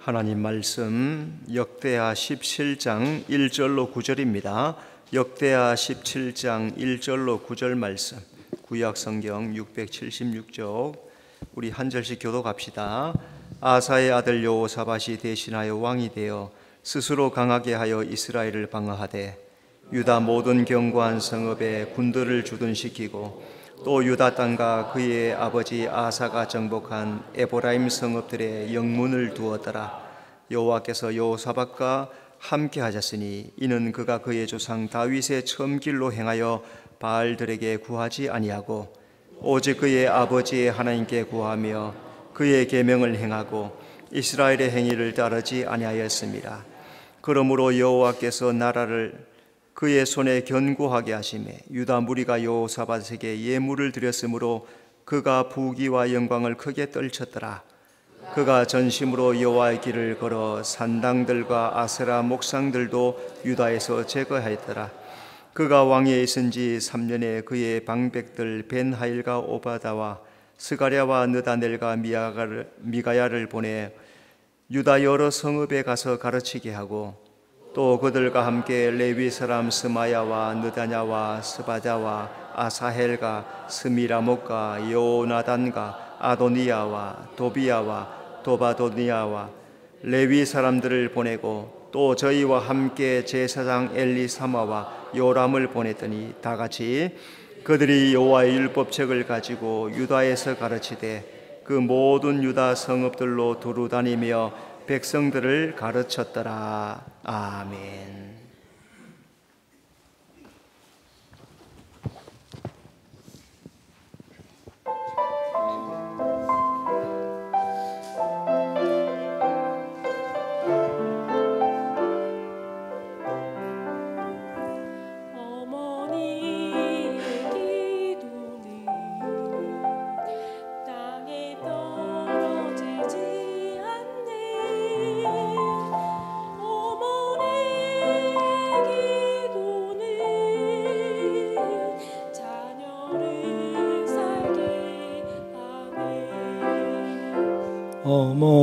하나님 말씀 역대하 17장 1절로 9절입니다. 역대하 17장 1절로 9절 말씀, 구약 성경 676쪽, 우리 한 절씩 교독합시다. 아사의 아들 여호사밧이 대신하여 왕이 되어 스스로 강하게 하여 이스라엘을 방어하되 유다 모든 견고한 성읍에 군대를 주둔시키고 또 유다 땅과 그의 아버지 아사가 정복한 에브라임 성읍들의 영문을 두었더라. 여호와께서 여호사밧과 함께 하셨으니 이는 그가 그의 조상 다윗의 처음 길로 행하여 바알들에게 구하지 아니하고 오직 그의 아버지의 하나님께 구하며 그의 계명을 행하고 이스라엘의 행위를 따르지 아니하였습니다. 그러므로 여호와께서 나라를 그의 손에 견고하게 하시매 유다 무리가 여호사밧에게 예물을 드렸으므로 그가 부귀와 영광을 크게 떨쳤더라. 그가 전심으로 여호와의 길을 걸어 산당들과 아세라 목상들도 유다에서 제거하였더라. 그가 왕위에 있은 지 3년에 그의 방백들 벤하일과 오바다와 스가랴와 느다넬과 미가야를 보내 유다 여러 성읍에 가서 가르치게 하고 또 그들과 함께 레위 사람 스마야와 느다냐와 스바자와 아사헬과 스미라목과 요나단과 아도니야와 도비야와 도바도니야와 레위 사람들을 보내고 또 저희와 함께 제사장 엘리사마와 요람을 보냈더니 다같이 그들이 여호와의 율법책을 가지고 유다에서 가르치되 그 모든 유다 성읍들로 두루 다니며 백성들을 가르쳤더라. 아멘.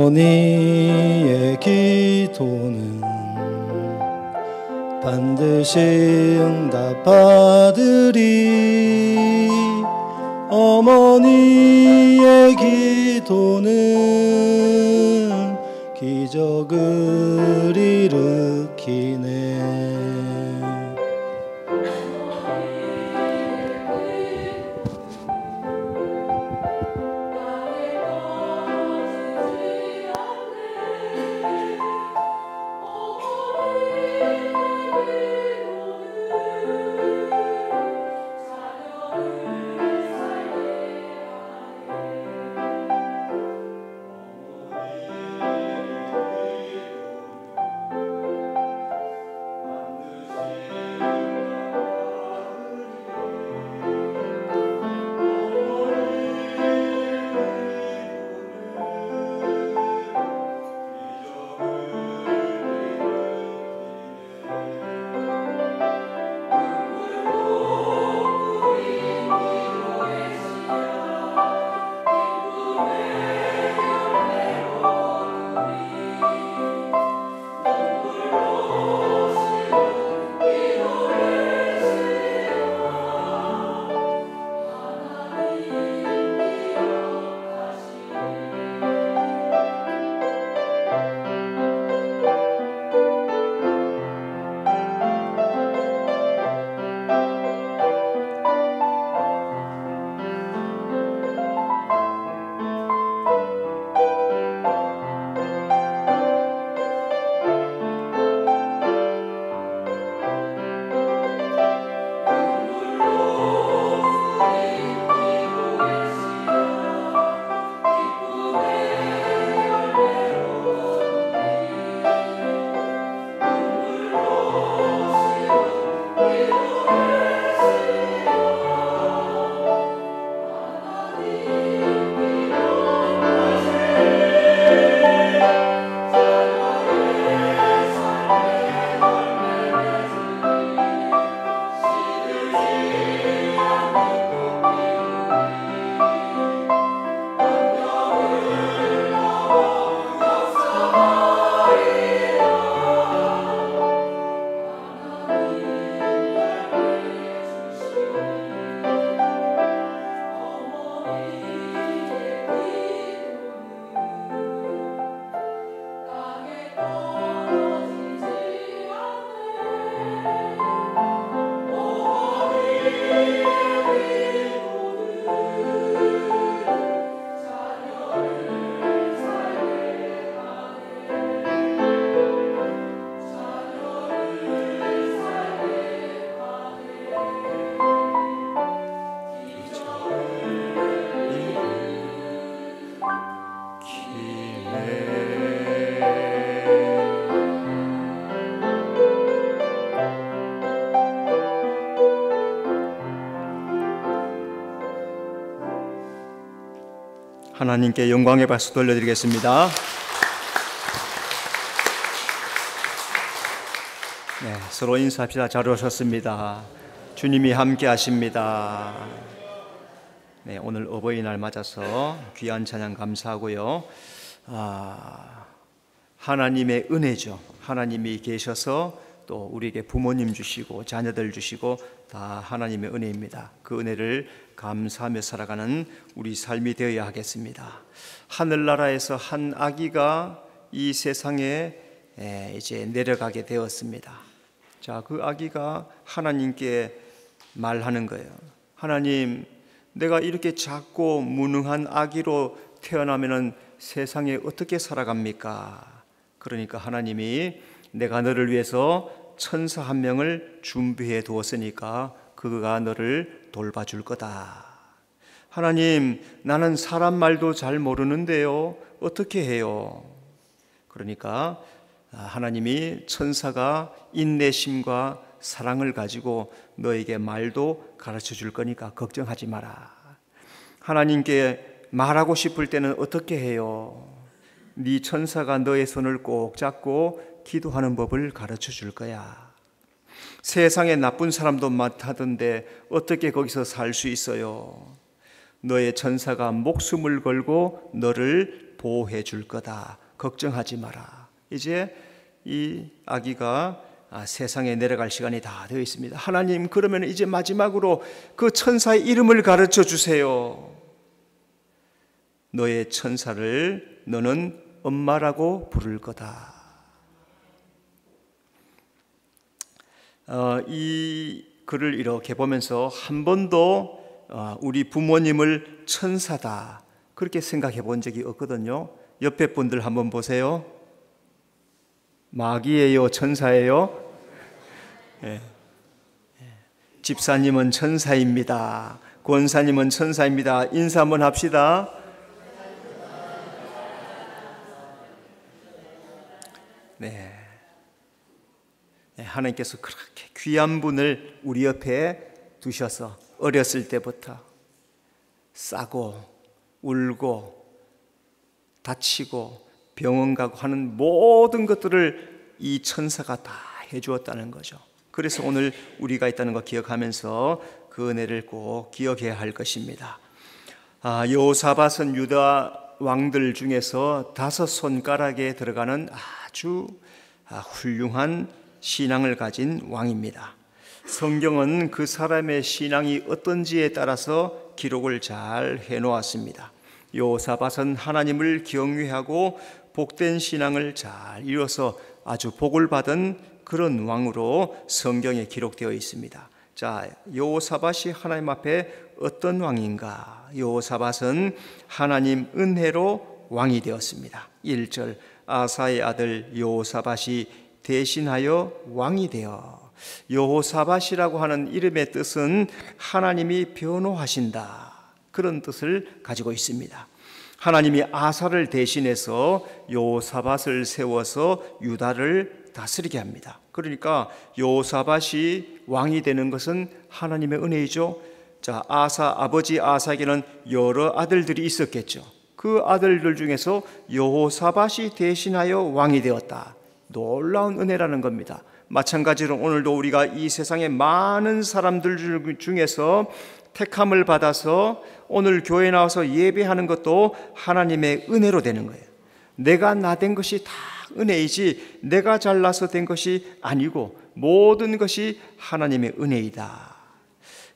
어머니의 기도는 반드시 응답받으리. 어머니의 기도는 기적을 일으키네. 하나님께 영광의 박수 돌려드리겠습니다. 네, 서로 인사합시다. 잘 오셨습니다. 주님이 함께 하십니다. 네, 오늘 어버이날 맞아서 귀한 찬양 감사하고요. 하나님의 은혜죠. 하나님이 계셔서 또 우리에게 부모님 주시고 자녀들 주시고 다 하나님의 은혜입니다. 그 은혜를 감사하며 살아가는 우리 삶이 되어야 하겠습니다. 하늘나라에서 한 아기가 이 세상에 이제 내려가게 되었습니다. 자, 그 아기가 하나님께 말하는 거예요. 하나님, 내가 이렇게 작고 무능한 아기로 태어나면은 세상에 어떻게 살아갑니까? 그러니까 하나님이 내가 너를 위해서 천사 한 명을 준비해 두었으니까 그가 너를 돌봐줄 거다. 하나님, 나는 사람 말도 잘 모르는데요. 어떻게 해요? 그러니까 하나님이 천사가 인내심과 사랑을 가지고 너에게 말도 가르쳐 줄 거니까 걱정하지 마라. 하나님께 말하고 싶을 때는 어떻게 해요? 네 천사가 너의 손을 꼭 잡고 기도하는 법을 가르쳐 줄 거야. 세상에 나쁜 사람도 많다던데 어떻게 거기서 살 수 있어요? 너의 천사가 목숨을 걸고 너를 보호해 줄 거다. 걱정하지 마라. 이제 이 아기가 세상에 내려갈 시간이 다 되어 있습니다. 하나님, 그러면 이제 마지막으로 그 천사의 이름을 가르쳐 주세요. 너의 천사를 너는 엄마라고 부를 거다. 이 글을 이렇게 보면서 한 번도 우리 부모님을 천사다 그렇게 생각해 본 적이 없거든요. 옆에 분들 한번 보세요. 마귀예요, 천사예요? 네. 집사님은 천사입니다. 권사님은 천사입니다. 인사 한번 합시다. 네. 하나님께서 그렇게 귀한 분을 우리 옆에 두셔서 어렸을 때부터 싸고 울고 다치고 병원 가고 하는 모든 것들을 이 천사가 다 해주었다는 거죠. 그래서 오늘 우리가 있다는 거 기억하면서 그 은혜를 꼭 기억해야 할 것입니다. 여호사밧은 유다 왕들 중에서 5손가락에 들어가는 아주 훌륭한 신앙을 가진 왕입니다. 성경은 그 사람의 신앙이 어떤지에 따라서 기록을 잘 해놓았습니다. 여호사밧은 하나님을 경외하고 복된 신앙을 잘 이뤄서 아주 복을 받은 그런 왕으로 성경에 기록되어 있습니다. 자, 여호사밧이 하나님 앞에 어떤 왕인가? 여호사밧은 하나님 은혜로 왕이 되었습니다. 1절, 아사의 아들 여호사밧이 대신하여 왕이 되어. 여호사밧이라고 하는 이름의 뜻은 하나님이 변호하신다, 그런 뜻을 가지고 있습니다. 하나님이 아사를 대신해서 여호사밧을 세워서 유다를 다스리게 합니다. 그러니까 여호사밧이 왕이 되는 것은 하나님의 은혜이죠. 자, 아버지 아사에게는 여러 아들들이 있었겠죠. 그 아들들 중에서 여호사밧이 대신하여 왕이 되었다. 놀라운 은혜라는 겁니다. 마찬가지로 오늘도 우리가 이 세상의 많은 사람들 중에서 택함을 받아서 오늘 교회에 나와서 예배하는 것도 하나님의 은혜로 되는 거예요. 내가 나 된 것이 다 은혜이지 내가 잘나서 된 것이 아니고 모든 것이 하나님의 은혜이다.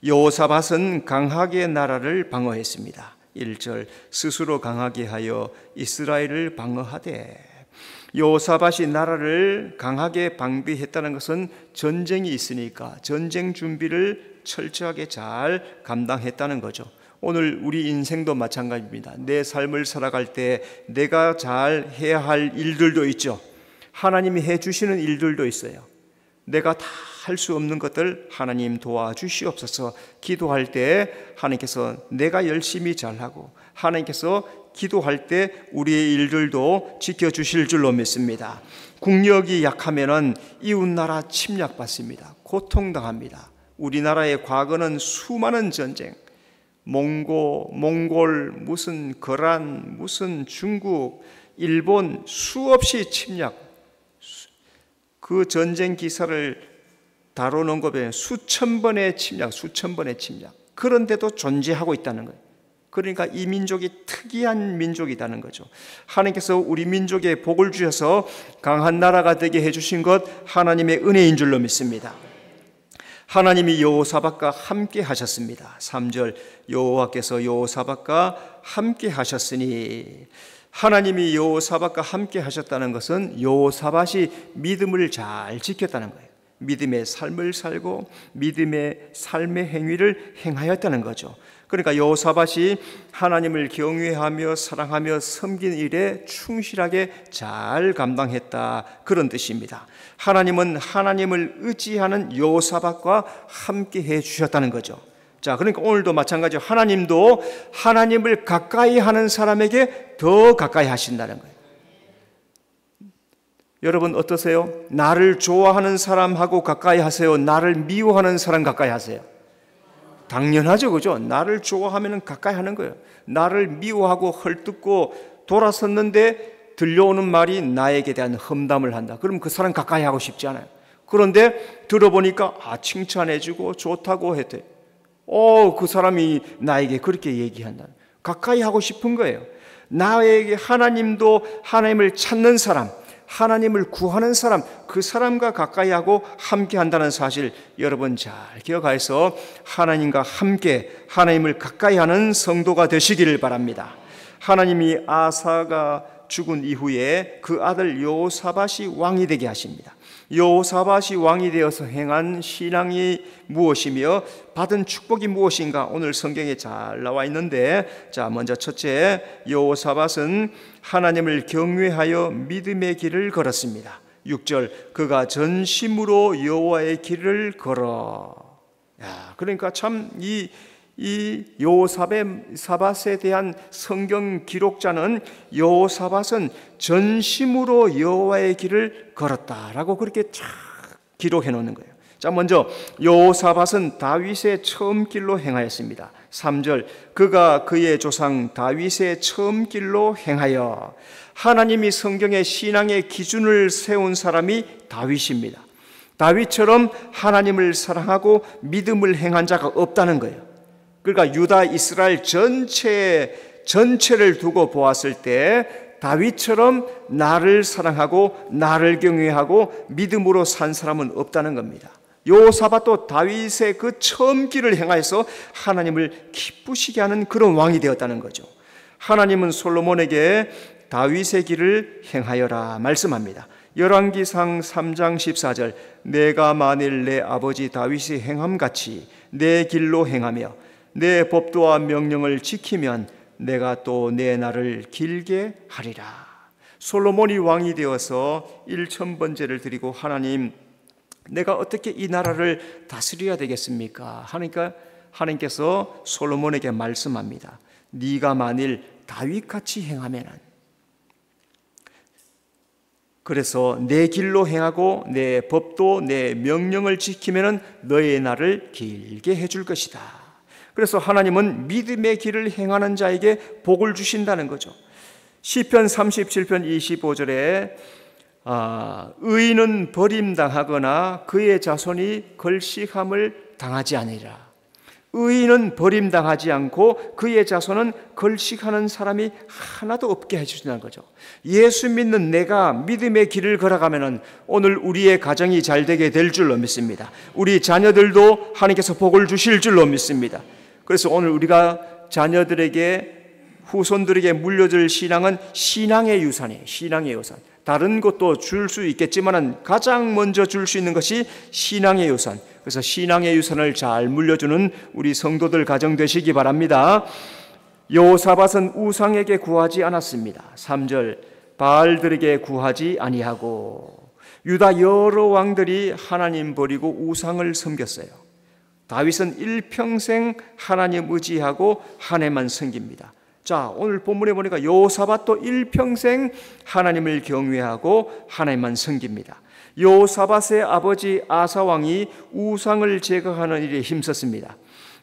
여호사밧은 강하게 나라를 방어했습니다. 1절, 스스로 강하게 하여 이스라엘을 방어하되. 여호사밧이 나라를 강하게 방비했다는 것은 전쟁이 있으니까 전쟁 준비를 철저하게 잘 감당했다는 거죠. 오늘 우리 인생도 마찬가지입니다. 내 삶을 살아갈 때 내가 잘 해야 할 일들도 있죠. 하나님이 해주시는 일들도 있어요. 내가 다 할 수 없는 것들 하나님 도와주시옵소서. 기도할 때 하나님께서 내가 열심히 잘하고 하나님께서 기도할 때 우리의 일들도 지켜주실 줄로 믿습니다. 국력이 약하면은 이웃나라 침략받습니다. 고통당합니다. 우리나라의 과거는 수많은 전쟁, 몽골, 무슨 거란, 무슨 중국, 일본 수없이 침략, 그 전쟁 기사를 다루는 것 보면 수천 번의 침략. 그런데도 존재하고 있다는 거예요. 그러니까 이 민족이 특이한 민족이라는 거죠. 하나님께서 우리 민족에 복을 주셔서 강한 나라가 되게 해주신 것 하나님의 은혜인 줄로 믿습니다. 하나님이 여호사밧과 함께 하셨습니다. 3절 여호와께서 여호사밧과 함께 하셨으니, 하나님이 여호사밧과 함께 하셨다는 것은 여호사밧이 믿음을 잘 지켰다는 거예요. 믿음의 삶을 살고 믿음의 삶의 행위를 행하였다는 거죠. 그러니까 여호사밧이 하나님을 경외하며 사랑하며 섬긴 일에 충실하게 잘 감당했다, 그런 뜻입니다. 하나님은 하나님을 의지하는 여호사밧과 함께 해 주셨다는 거죠. 자, 그러니까 오늘도 마찬가지로 하나님도 하나님을 가까이 하는 사람에게 더 가까이 하신다는 거예요. 여러분 어떠세요? 나를 좋아하는 사람하고 가까이 하세요? 나를 미워하는 사람 가까이 하세요? 당연하죠, 그죠? 나를 좋아하면 가까이 하는 거예요. 나를 미워하고 헐뜯고 돌아섰는데 들려오는 말이 나에게 대한 험담을 한다. 그럼 그 사람 가까이 하고 싶지 않아요. 그런데 들어보니까 칭찬해주고 좋다고 했대. 그 사람이 나에게 그렇게 얘기한다. 가까이 하고 싶은 거예요. 나에게 하나님도 하나님을 찾는 사람, 하나님을 구하는 사람, 그 사람과 가까이 하고 함께 한다는 사실 여러분 잘 기억해서 하나님과 함께 하나님을 가까이 하는 성도가 되시기를 바랍니다. 하나님이 아사가 죽은 이후에 그 아들 여호사밧이 왕이 되게 하십니다. 여호사밧이 왕이 되어서 행한 신앙이 무엇이며 받은 축복이 무엇인가 오늘 성경에 잘 나와 있는데, 자, 먼저 첫째, 여호사밧은 하나님을 경외하여 믿음의 길을 걸었습니다. 6절, 그가 전심으로 여호와의 길을 걸어. 그러니까 참 이 여호사밧에 대한 성경 기록자는 여호사밧은 전심으로 여호와의 길을 걸었다라고 그렇게 쫙 기록해 놓는 거예요. 자, 먼저 여호사밧은 다윗의 처음 길로 행하였습니다. 3절, 그가 그의 조상 다윗의 처음 길로 행하여. 하나님이 성경의 신앙의 기준을 세운 사람이 다윗입니다. 다윗처럼 하나님을 사랑하고 믿음을 행한 자가 없다는 거예요. 그러니까 유다 이스라엘 전체를 두고 보았을 때 다윗처럼 나를 사랑하고 나를 경외하고 믿음으로 산 사람은 없다는 겁니다. 여호사밧도 다윗의 그 처음 길을 행하여서 하나님을 기쁘시게 하는 그런 왕이 되었다는 거죠. 하나님은 솔로몬에게 다윗의 길을 행하여라 말씀합니다. 열왕기상 3장 14절, 내가 만일 내 아버지 다윗이 행함같이 내 길로 행하며 내 법도와 명령을 지키면 내가 또 내 날을 길게 하리라. 솔로몬이 왕이 되어서 1000번제를 드리고 하나님, 내가 어떻게 이 나라를 다스려야 되겠습니까? 하니까 하나님께서 솔로몬에게 말씀합니다. 네가 만일 다윗같이 행하면은, 그래서 내 길로 행하고 내 법도 내 명령을 지키면은 너의 날을 길게 해줄 것이다. 그래서 하나님은 믿음의 길을 행하는 자에게 복을 주신다는 거죠. 시편 37편 25절에 의인은 버림당하거나 그의 자손이 걸식함을 당하지 아니라. 의인은 버림당하지 않고 그의 자손은 걸식하는 사람이 하나도 없게 해주신다는 거죠. 예수 믿는 내가 믿음의 길을 걸어가면 오늘 우리의 가정이 잘 되게 될 줄로 믿습니다. 우리 자녀들도 하나님께서 복을 주실 줄로 믿습니다. 그래서 오늘 우리가 자녀들에게, 후손들에게 물려줄 신앙은 신앙의 유산이에요. 신앙의 유산. 다른 것도 줄 수 있겠지만 가장 먼저 줄 수 있는 것이 신앙의 유산. 그래서 신앙의 유산을 잘 물려주는 우리 성도들 가정 되시기 바랍니다. 여호사밧은 우상에게 구하지 않았습니다. 3절, 바알들에게 구하지 아니하고. 유다 여러 왕들이 하나님 버리고 우상을 섬겼어요. 다윗은 일평생 하나님 의지하고 하나님만 섬깁니다. 자, 오늘 본문에 보니까 여호사밧도 일평생 하나님을 경외하고 하나님만 섬깁니다. 여호사밧의 아버지 아사 왕이 우상을 제거하는 일에 힘썼습니다.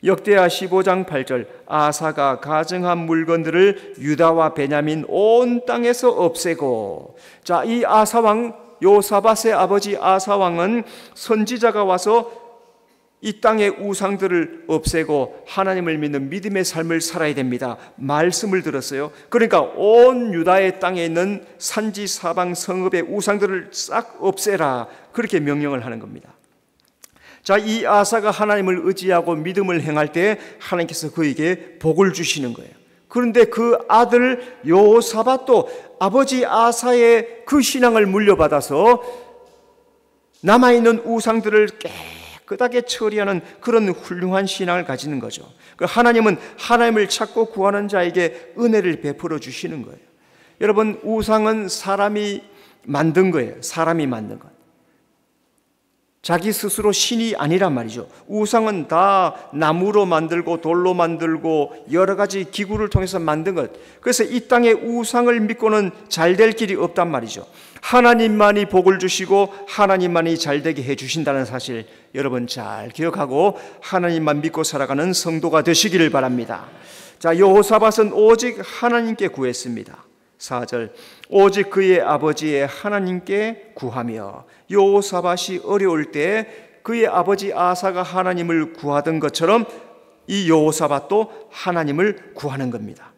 역대하 15장 8절 아사가 가증한 물건들을 유다와 베냐민 온 땅에서 없애고, 자, 이 아사왕, 요사밧의 아버지 아사왕은 선지자가 와서 이 땅의 우상들을 없애고 하나님을 믿는 믿음의 삶을 살아야 됩니다. 말씀을 들었어요. 그러니까 온 유다의 땅에 있는 산지 사방 성읍의 우상들을 싹 없애라, 그렇게 명령을 하는 겁니다. 자, 이 아사가 하나님을 의지하고 믿음을 행할 때 하나님께서 그에게 복을 주시는 거예요. 그런데 그 아들 여호사밧도 아버지 아사의 그 신앙을 물려받아서 남아있는 우상들을 깨끗하게 처리하는 그런 훌륭한 신앙을 가지는 거죠. 하나님은 하나님을 찾고 구하는 자에게 은혜를 베풀어 주시는 거예요. 여러분, 우상은 사람이 만든 거예요. 사람이 만든 것. 자기 스스로 신이 아니란 말이죠. 우상은 다 나무로 만들고 돌로 만들고 여러 가지 기구를 통해서 만든 것. 그래서 이 땅에 우상을 믿고는 잘 될 길이 없단 말이죠. 하나님만이 복을 주시고 하나님만이 잘되게 해주신다는 사실 여러분 잘 기억하고 하나님만 믿고 살아가는 성도가 되시기를 바랍니다. 자, 여호사밧은 오직 하나님께 구했습니다. 4절 오직 그의 아버지의 하나님께 구하며, 여호사밧이 어려울 때 그의 아버지 아사가 하나님을 구하던 것처럼 이 여호사밧도 하나님을 구하는 겁니다.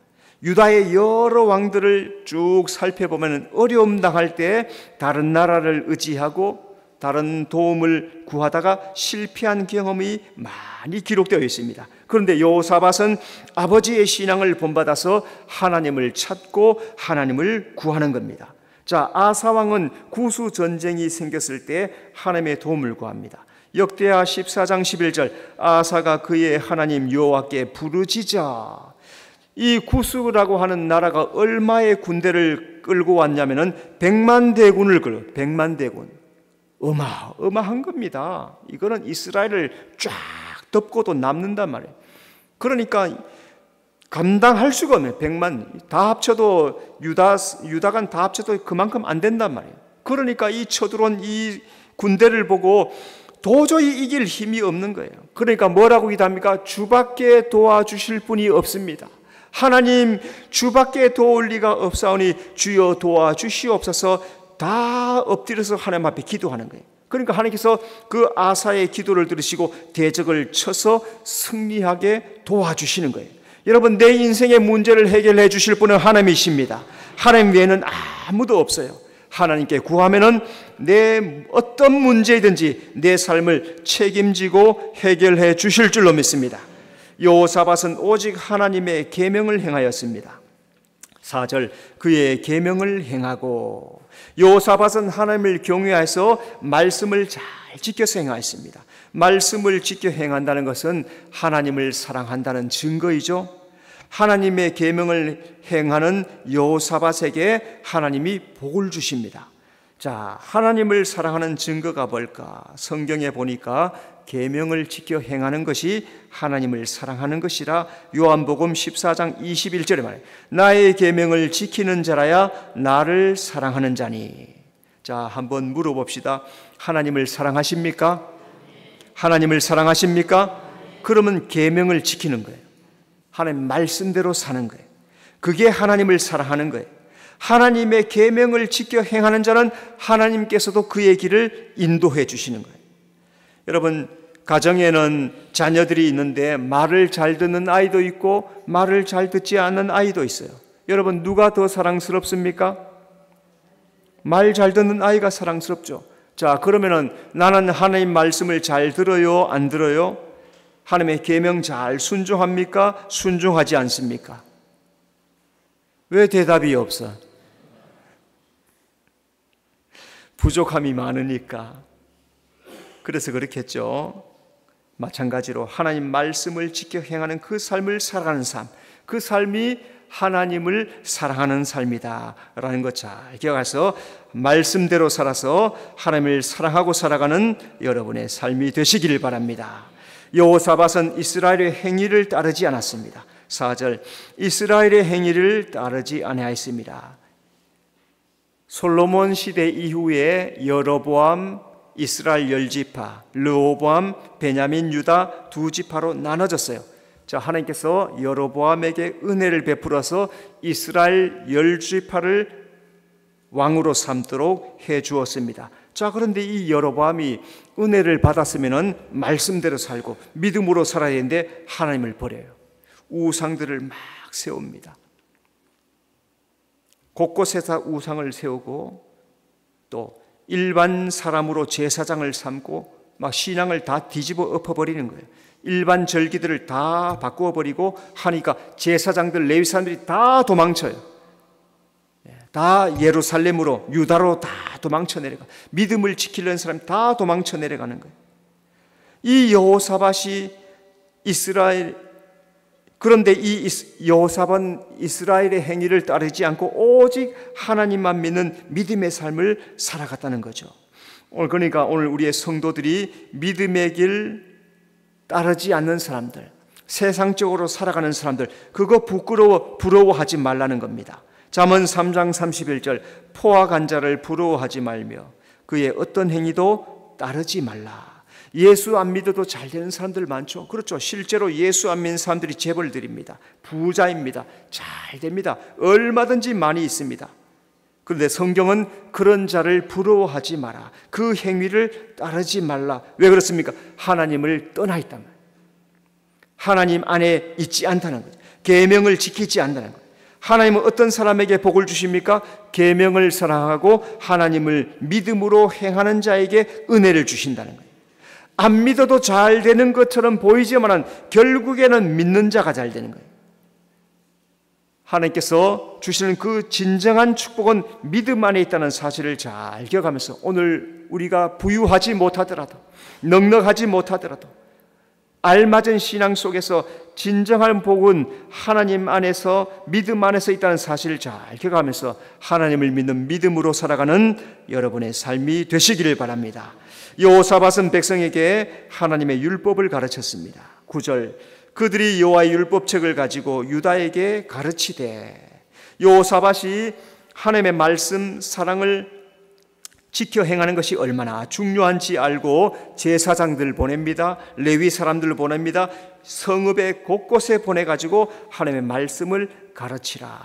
유다의 여러 왕들을 쭉 살펴보면 어려움 당할 때 다른 나라를 의지하고 다른 도움을 구하다가 실패한 경험이 많이 기록되어 있습니다. 그런데 여호사밧은 아버지의 신앙을 본받아서 하나님을 찾고 하나님을 구하는 겁니다. 자, 아사 왕은 구수 전쟁이 생겼을 때 하나님의 도움을 구합니다. 역대하 14장 11절 아사가 그의 하나님 여호와께 부르짖자. 이 구수라고 하는 나라가 얼마의 군대를 끌고 왔냐면은 100만 대군을 끌어 100만 대군. 어마어마한 겁니다. 이거는 이스라엘을 쫙 덮고도 남는단 말이에요. 그러니까 감당할 수가 없네요. 100만 다 합쳐도 유다간 다 합쳐도 그만큼 안 된단 말이에요. 그러니까 이 쳐들어온 이 군대를 보고 도저히 이길 힘이 없는 거예요. 그러니까 뭐라고 기도합니까? 주밖에 도와주실 분이 없습니다. 하나님, 주밖에 도울 리가 없사오니 주여 도와주시옵소서. 다 엎드려서 하나님 앞에 기도하는 거예요. 그러니까 하나님께서 그 아사의 기도를 들으시고 대적을 쳐서 승리하게 도와주시는 거예요. 여러분, 내 인생의 문제를 해결해 주실 분은 하나님이십니다. 하나님 외에는 아무도 없어요. 하나님께 구하면은 내 어떤 문제이든지 내 삶을 책임지고 해결해 주실 줄로 믿습니다. 여호사밧은 오직 하나님의 계명을 행하였습니다. 4절 그의 계명을 행하고, 여호사밧은 하나님을 경외해서 말씀을 잘 지켜서 행하였습니다. 말씀을 지켜 행한다는 것은 하나님을 사랑한다는 증거이죠. 하나님의 계명을 행하는 여호사밧에게 하나님이 복을 주십니다. 자, 하나님을 사랑하는 증거가 뭘까? 성경에 보니까 계명을 지켜 행하는 것이 하나님을 사랑하는 것이라 요한복음 14장 21절에 말해요. 나의 계명을 지키는 자라야 나를 사랑하는 자니. 자, 한번 물어봅시다. 하나님을 사랑하십니까? 하나님을 사랑하십니까? 그러면 계명을 지키는 거예요. 하나님 말씀대로 사는 거예요. 그게 하나님을 사랑하는 거예요. 하나님의 계명을 지켜 행하는 자는 하나님께서도 그의 길을 인도해 주시는 거예요. 여러분, 가정에는 자녀들이 있는데 말을 잘 듣는 아이도 있고 말을 잘 듣지 않는 아이도 있어요. 여러분, 누가 더 사랑스럽습니까? 말 잘 듣는 아이가 사랑스럽죠. 자, 그러면은 나는 하나님 말씀을 잘 들어요? 안 들어요? 하나님의 계명 잘 순종합니까? 순종하지 않습니까? 왜 대답이 없어? 부족함이 많으니까. 그래서 그렇겠죠. 마찬가지로 하나님 말씀을 지켜 행하는 그 삶을 살아가는 삶, 그 삶이 하나님을 사랑하는 삶이다 라는 것 잘 기억해서 말씀대로 살아서 하나님을 사랑하고 살아가는 여러분의 삶이 되시기를 바랍니다. 여호사밧은 이스라엘의 행위를 따르지 않았습니다. 4절 이스라엘의 행위를 따르지 아니하였습니다. 솔로몬 시대 이후에 여로보암 이스라엘 10지파, 르호보암, 베냐민, 유다 2지파로 나눠졌어요. 자, 하나님께서 여로보암에게 은혜를 베풀어서 이스라엘 10지파를 왕으로 삼도록 해 주었습니다. 자, 그런데 이 여로보암이 은혜를 받았으면 말씀대로 살고 믿음으로 살아야 되는데 하나님을 버려요. 우상들을 막 세웁니다. 곳곳에서 우상을 세우고 또 일반 사람으로 제사장을 삼고 막 신앙을 다 뒤집어 엎어버리는 거예요. 일반 절기들을 다 바꾸어 버리고 하니까 제사장들, 레위 사람들이 다 도망쳐요. 다 예루살렘으로, 유다로 다 도망쳐 내려가. 믿음을 지키려는 사람이 다 도망쳐 내려가는 거예요. 이 여호사밧이 그런데 이 여호사밧은 이스라엘의 행위를 따르지 않고 오직 하나님만 믿는 믿음의 삶을 살아갔다는 거죠. 그러니까 오늘 우리의 성도들이 믿음의 길 따르지 않는 사람들, 세상적으로 살아가는 사람들, 그거 부러워하지 말라는 겁니다. 잠언 3장 31절, 포와 간자를 부러워하지 말며 그의 어떤 행위도 따르지 말라. 예수 안 믿어도 잘 되는 사람들 많죠. 그렇죠. 실제로 예수 안 믿는 사람들이 재벌들입니다. 부자입니다. 잘 됩니다. 얼마든지 많이 있습니다. 그런데 성경은 그런 자를 부러워하지 마라. 그 행위를 따르지 말라. 왜 그렇습니까? 하나님을 떠나 있단 말이에요. 하나님 안에 있지 않다는 거죠. 계명을 지키지 않는다는 거예요. 하나님은 어떤 사람에게 복을 주십니까? 계명을 사랑하고 하나님을 믿음으로 행하는 자에게 은혜를 주신다는 거예요. 안 믿어도 잘 되는 것처럼 보이지만 결국에는 믿는 자가 잘 되는 거예요. 하나님께서 주시는 그 진정한 축복은 믿음 안에 있다는 사실을 잘 기억하면서 오늘 우리가 부유하지 못하더라도, 넉넉하지 못하더라도 알맞은 신앙 속에서 진정한 복은 하나님 안에서, 믿음 안에서 있다는 사실을 잘 기억하면서 하나님을 믿는 믿음으로 살아가는 여러분의 삶이 되시기를 바랍니다. 여호사밧은 백성에게 하나님의 율법을 가르쳤습니다. 9절, 그들이 여호와의 율법책을 가지고 유다에게 가르치되. 여호사밧이 하나님의 말씀, 사랑을 지켜 행하는 것이 얼마나 중요한지 알고 제사장들 보냅니다. 레위 사람들 보냅니다. 성읍의 곳곳에 보내가지고 하나님의 말씀을 가르치라.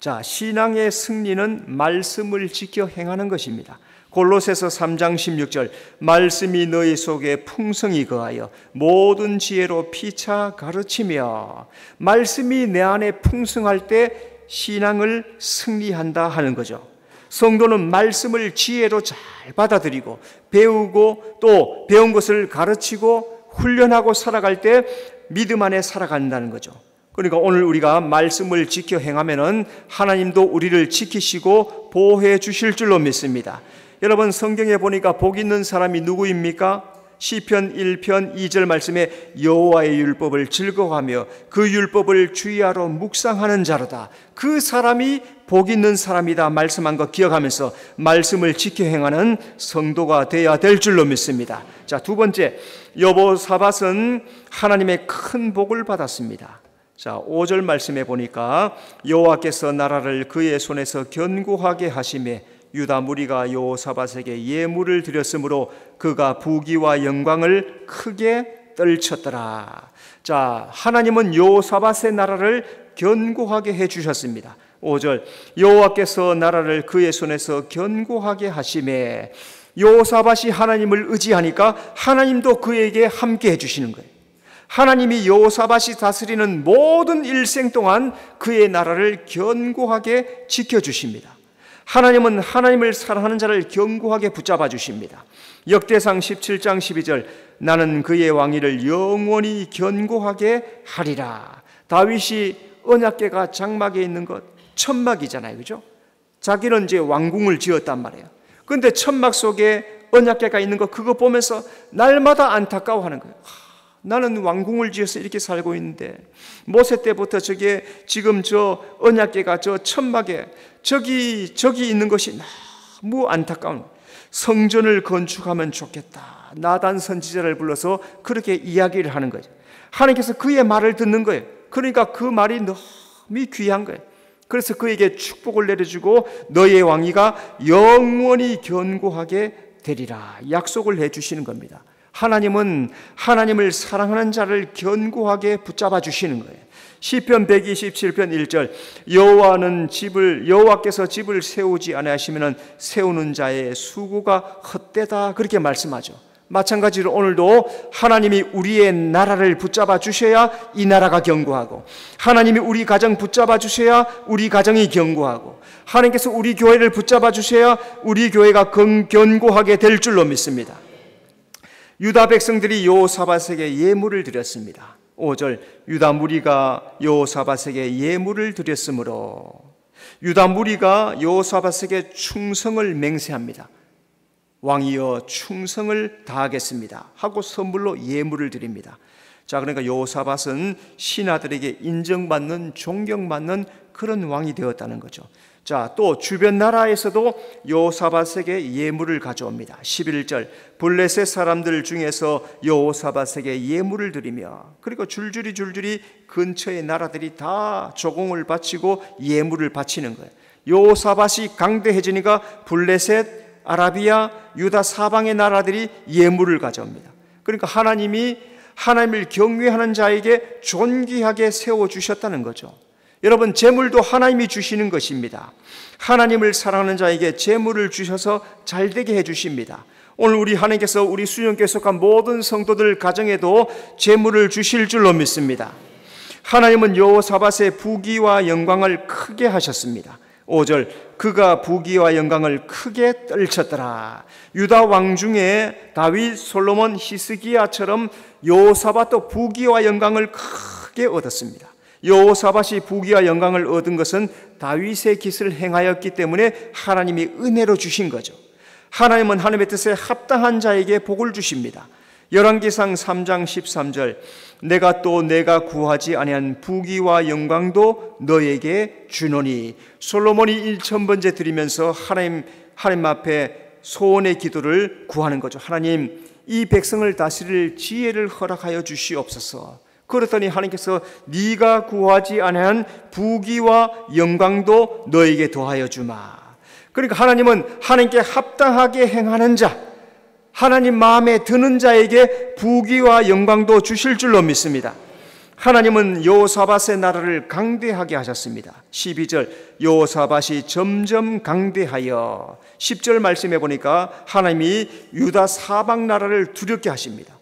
자, 신앙의 승리는 말씀을 지켜 행하는 것입니다. 골로새서 3장 16절, 말씀이 너희 속에 풍성히 거하여 모든 지혜로 피차 가르치며. 말씀이 내 안에 풍성할 때 신앙을 승리한다 하는 거죠. 성도는 말씀을 지혜로 잘 받아들이고 배우고 또 배운 것을 가르치고 훈련하고 살아갈 때 믿음 안에 살아간다는 거죠. 그러니까 오늘 우리가 말씀을 지켜 행하면은 하나님도 우리를 지키시고 보호해 주실 줄로 믿습니다. 여러분, 성경에 보니까 복 있는 사람이 누구입니까? 시편 1편 2절 말씀에 여호와의 율법을 즐거워하며 그 율법을 주의하러 묵상하는 자로다. 그 사람이 복 있는 사람이다 말씀한 거 기억하면서 말씀을 지켜 행하는 성도가 되어야 될 줄로 믿습니다. 자, 두 번째, 여호사밧은 하나님의 큰 복을 받았습니다. 자, 5절 말씀에 보니까 여호와께서 나라를 그의 손에서 견고하게 하시매 유다 무리가 여호사밧에게 예물을 드렸으므로 그가 부귀와 영광을 크게 떨쳤더라. 자, 하나님은 여호사밧의 나라를 견고하게 해주셨습니다. 5절, 여호와께서 나라를 그의 손에서 견고하게 하시매. 여호사밧이 하나님을 의지하니까 하나님도 그에게 함께 해주시는 거예요. 하나님이 여호사밧이 다스리는 모든 일생 동안 그의 나라를 견고하게 지켜주십니다. 하나님은 하나님을 사랑하는 자를 견고하게 붙잡아 주십니다. 역대상 17장 12절, 나는 그의 왕위를 영원히 견고하게 하리라. 다윗이 언약궤가 장막에 있는 것, 천막이잖아요, 그죠? 자기는 이제 왕궁을 지었단 말이에요. 그런데 천막 속에 언약궤가 있는 거, 그거 보면서 날마다 안타까워하는 거예요. 나는 왕궁을 지어서 이렇게 살고 있는데 모세 때부터 저게 지금 저 언약궤가 저 천막에 저기 있는 것이 너무 안타까운 거예요. 성전을 건축하면 좋겠다. 나단 선지자를 불러서 그렇게 이야기를 하는 거죠. 하나님께서 그의 말을 듣는 거예요. 그러니까 그 말이 너무 귀한 거예요. 그래서 그에게 축복을 내려주고 너의 왕위가 영원히 견고하게 되리라 약속을 해주시는 겁니다. 하나님은 하나님을 사랑하는 자를 견고하게 붙잡아 주시는 거예요. 시편 127편 1절 여호와께서 집을 세우지 아니하시면 세우는 자의 수고가 헛되다 그렇게 말씀하죠. 마찬가지로 오늘도 하나님이 우리의 나라를 붙잡아 주셔야 이 나라가 견고하고, 하나님이 우리 가정 붙잡아 주셔야 우리 가정이 견고하고, 하나님께서 우리 교회를 붙잡아 주셔야 우리 교회가 견고하게 될 줄로 믿습니다. 유다 백성들이 여호사밧에게 예물을 드렸습니다. 5절 유다 무리가 여호사밧에게 예물을 드렸으므로 유다 무리가 여호사밧에게 충성을 맹세합니다. 왕이여 충성을 다하겠습니다 하고 선물로 예물을 드립니다. 자, 그러니까 여호사밧은 신하들에게 인정받는, 존경받는 그런 왕이 되었다는 거죠. 자, 또 주변 나라에서도 여호사밧에게 예물을 가져옵니다. 11절 블레셋 사람들 중에서 여호사밧에게 예물을 드리며, 그리고 줄줄이 근처의 나라들이 다 조공을 바치고 예물을 바치는 거예요. 여호사밧이 강대해지니까 블레셋, 아라비아, 유다 사방의 나라들이 예물을 가져옵니다. 그러니까 하나님이 하나님을 경외하는 자에게 존귀하게 세워주셨다는 거죠. 여러분, 재물도 하나님이 주시는 것입니다. 하나님을 사랑하는 자에게 재물을 주셔서 잘되게 해주십니다. 오늘 우리 하나님께서 우리 수련교에 속한 모든 성도들 가정에도 재물을 주실 줄로 믿습니다. 하나님은 여호사밧의 부귀와 영광을 크게 하셨습니다. 5절 그가 부귀와 영광을 크게 떨쳤더라. 유다 왕 중에 다윗, 솔로몬, 히스기야처럼 여호사밧도 부귀와 영광을 크게 얻었습니다. 여호사밧이 부귀와 영광을 얻은 것은 다윗의 깃을 행하였기 때문에 하나님이 은혜로 주신 거죠. 하나님은 하나님의 뜻에 합당한 자에게 복을 주십니다. 열왕기상 3장 13절 내가 구하지 아니한 부귀와 영광도 너에게 주노니. 솔로몬이 1000번째 드리면서 하나님 앞에 소원의 기도를 구하는 거죠. 하나님, 이 백성을 다스릴 지혜를 허락하여 주시옵소서. 그랬더니 하나님께서 네가 구하지 아니한 부귀와 영광도 너에게 더하여 주마. 그러니까 하나님은 하나님께 합당하게 행하는 자, 하나님 마음에 드는 자에게 부귀와 영광도 주실 줄로 믿습니다. 하나님은 여호사밧의 나라를 강대하게 하셨습니다. 12절 여호사밧이 점점 강대하여, 10절 말씀해 보니까 하나님이 유다 사방 나라를 두렵게 하십니다.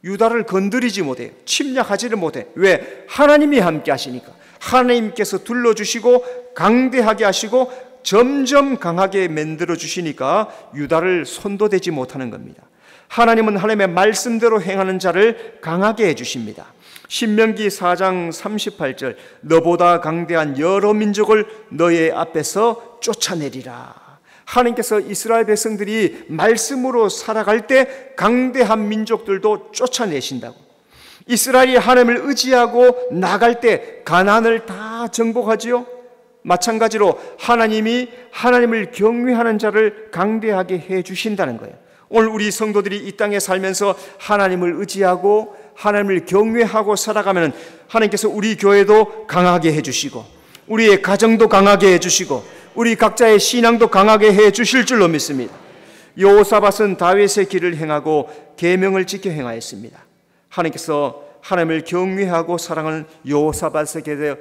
유다를 건드리지 못해요. 침략하지를 못해. 왜? 하나님이 함께 하시니까. 하나님께서 둘러주시고 강대하게 하시고 점점 강하게 만들어 주시니까 유다를 손도 대지 못하는 겁니다. 하나님은 하나님의 말씀대로 행하는 자를 강하게 해주십니다. 신명기 4장 38절 너보다 강대한 여러 민족을 너의 앞에서 쫓아내리라. 하나님께서 이스라엘 백성들이 말씀으로 살아갈 때 강대한 민족들도 쫓아내신다고. 이스라엘이 하나님을 의지하고 나갈 때 가나안을 다 정복하지요. 마찬가지로 하나님이 하나님을 경외하는 자를 강대하게 해주신다는 거예요. 오늘 우리 성도들이 이 땅에 살면서 하나님을 의지하고 하나님을 경외하고 살아가면 하나님께서 우리 교회도 강하게 해주시고 우리의 가정도 강하게 해주시고 우리 각자의 신앙도 강하게 해주실 줄로 믿습니다. 여호사밧은 다윗의 길을 행하고 계명을 지켜 행하였습니다. 하나님께서 하나님을 경외하고 사랑하는 여호사밧에게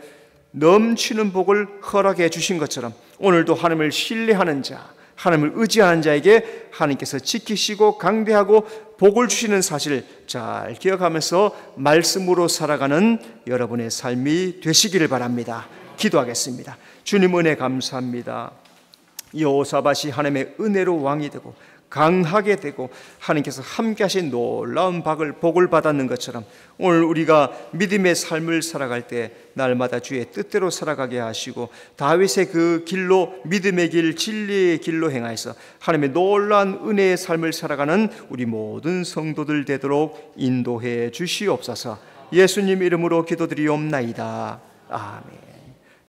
넘치는 복을 허락해 주신 것처럼 오늘도 하나님을 신뢰하는 자, 하나님을 의지하는 자에게 하나님께서 지키시고 강대하고 복을 주시는 사실 잘 기억하면서 말씀으로 살아가는 여러분의 삶이 되시기를 바랍니다. 기도하겠습니다. 주님 은혜 감사합니다. 여호사밧이 하나님의 은혜로 왕이 되고 강하게 되고 하나님께서 함께 하신 놀라운 복을 받았는 것처럼 오늘 우리가 믿음의 삶을 살아갈 때 날마다 주의 뜻대로 살아가게 하시고 다윗의 그 길로 믿음의 길, 진리의 길로 행하여서 하나님의 놀라운 은혜의 삶을 살아가는 우리 모든 성도들 되도록 인도해 주시옵소서. 예수님 이름으로 기도드리옵나이다. 아멘.